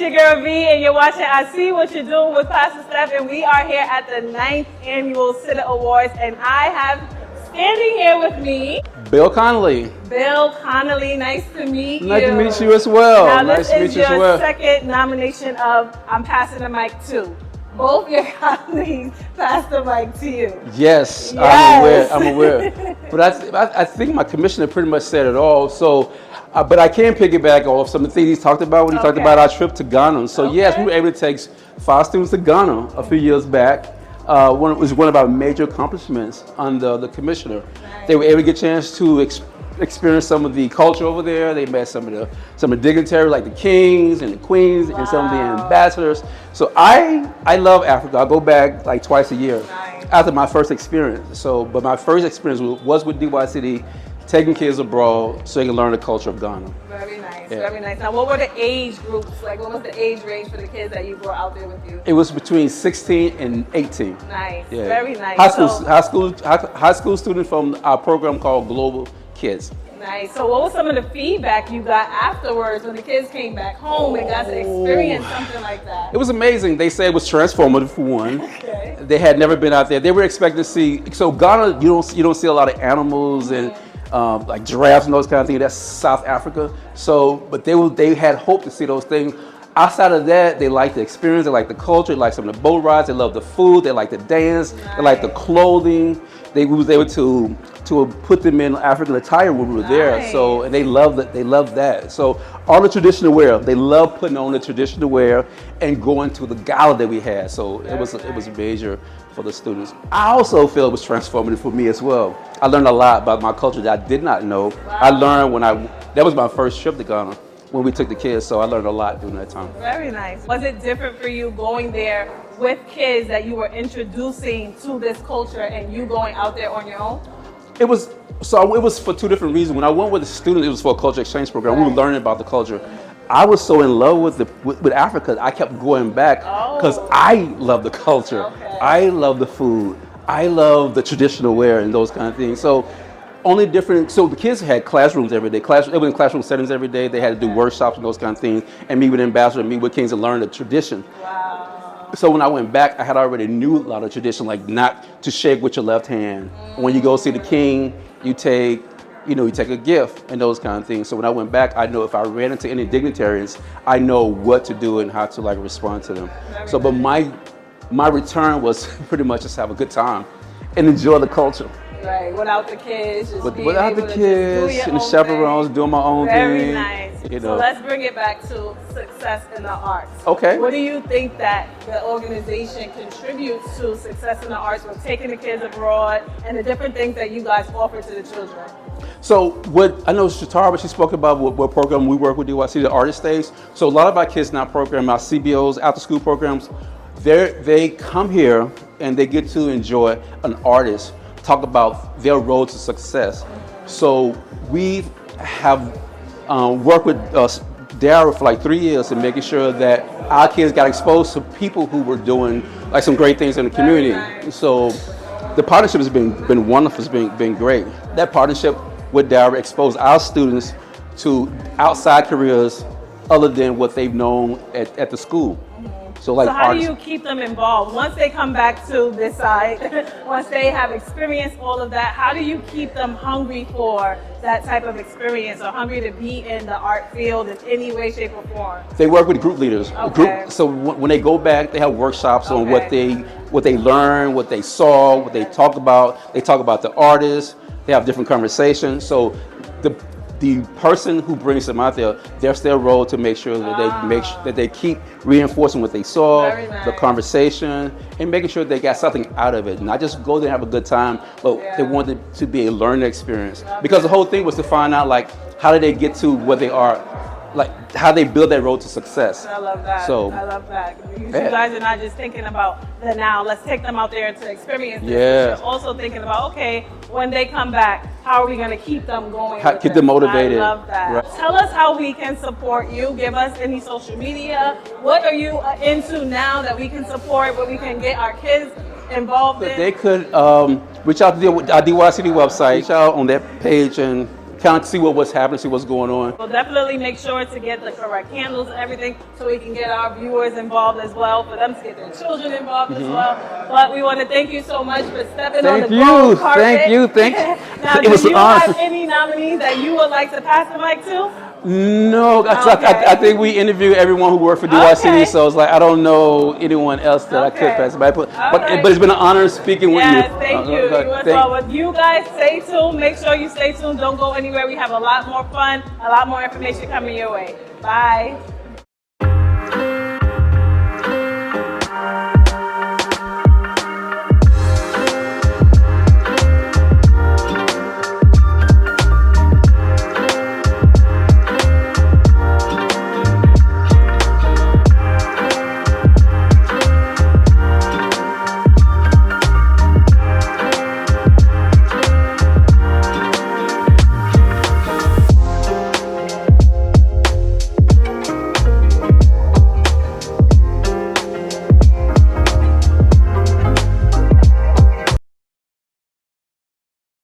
your girl V, and you're watching I See What You're Doing with Pastor Steph, and we are here at the 9th Annual SITA Awards, and I have standing here with me Bill Connolly. Bill Connolly, nice to meet you. Nice to meet you as well. Now, nice this to is meet you as your well. second nomination of I'm Passing the Mic To. Both your colleagues passed the mic to you. Yes, Yes. I'm aware. But I think my commissioner pretty much said it all. So, but I can piggyback off some of the things he talked about when he talked about our trip to Ghana. So yes, we were able to take 5 students to Ghana a few years back. It was one of our major accomplishments under the commissioner. Nice. They were able to get a chance to experience some of the culture over there. They met some of the dignitaries like the kings and the queens and some of the ambassadors. So I love Africa. I go back like twice a year after my first experience. But my first experience was with DYCD, taking kids abroad so they can learn the culture of Ghana. Very nice, very nice. Now, what were the age groups? Like, what was the age range for the kids that you brought out there with you? It was between 16 and 18. Nice, very nice. High school students from our program called Global Kids. Nice. So what was some of the feedback you got afterwards when the kids came back home and got to experience something like that? It was amazing. They said it was transformative for one. Okay. They had never been out there. They were expecting to see, so Ghana, you don't see a lot of animals and like giraffes and those kind of things. That's South Africa. So, but they had hoped to see those things. Outside of that, they liked the experience, they liked the culture, they liked some of the boat rides, they loved the food, they liked the dance, they liked the clothing. We was able to put them in African attire when we were there. So, and they loved it. They loved that. So all the traditional wear, they loved putting on the traditional wear and going to the gala that we had. So it was major for the students. I also feel it was transformative for me as well. I learned a lot about my culture that I did not know. I learned that was my first trip to Ghana when we took the kids, so I learned a lot during that time. Very nice. Was it different for you going there with kids that you were introducing to this culture and you going out there on your own? It was for 2 different reasons. When I went with the students, it was for a culture exchange program. We were learning about the culture. I was so in love with Africa, I kept going back because I love the culture. Okay. I love the food. I love the traditional wear and those kind of things. So the kids had classrooms every day. They were in classroom settings every day. They had to do workshops and those kind of things, and meet with ambassadors, meet with kings, and learn the tradition. Wow. So when I went back, I had already knew a lot of tradition, like not to shake with your left hand. When you go see the king, you take a gift and those kind of things. So when I went back, I know if I ran into any dignitaries, I know what to do and how to respond to them. So, but my return was pretty much just have a good time and enjoy the culture. Right, without the kids, without the kids and the chaperones, doing my own thing. Very nice. So let's bring it back to success in the arts. Okay. What do you think that the organization contributes to success in the arts with taking the kids abroad and the different things that you guys offer to the children? So what I know Shatara, she spoke about what program we work with DYCD, the artist days. So a lot of our kids in our program, our CBOs, after school programs, they come here and they get to enjoy an artist talk about their road to success. So we have worked with Dara for like 3 years and making sure that our kids got exposed to people who were doing like some great things in the community. Nice. So the partnership has been wonderful. It's been great. That partnership with Dara exposed our students to outside careers other than what they've known at the school. So how do you keep them involved? Once they come back to this side, once they have experienced all of that, how do you keep them hungry for that type of experience or hungry to be in the art field in any way, shape, or form? They work with group leaders. Okay. So when they go back, they have workshops on what they learned, what they saw, what they talk about. They talk about the artists. They have different conversations. So the person who brings them out there, that's their role to make sure that they keep reinforcing what they saw, the conversation, and making sure they got something out of it. Not just go there and have a good time, but they want it to be a learning experience. Because the whole thing was to find out how did they get to where they are, how they build that road to success. I love that. I love that. You guys are not just thinking about the now, let's take them out there to experience this. Yeah. But you're also thinking about, okay, when they come back, how are we going to keep them going? Keep them motivated. I love that. Right. Tell us how we can support you. Give us any social media. What are you into now that we can support, what we can get our kids involved in? They could reach out to our DYCD website, reach out on that page and kind of see what's happening, see what's going on. We'll definitely make sure to get the correct handles and everything so we can get our viewers involved as well, for them to get their children involved as well. But we want to thank you so much for stepping on the gold carpet. Thank you. Now, do you have any nominees that you would like to pass the mic to? No, I think we interviewed everyone who worked for DYCD, so it's like I don't know anyone else that I could pass by. But it's been an honor speaking with you. Yes, thank you. With you guys, stay tuned. Make sure you stay tuned. Don't go anywhere. We have a lot more fun, a lot more information coming your way. Bye.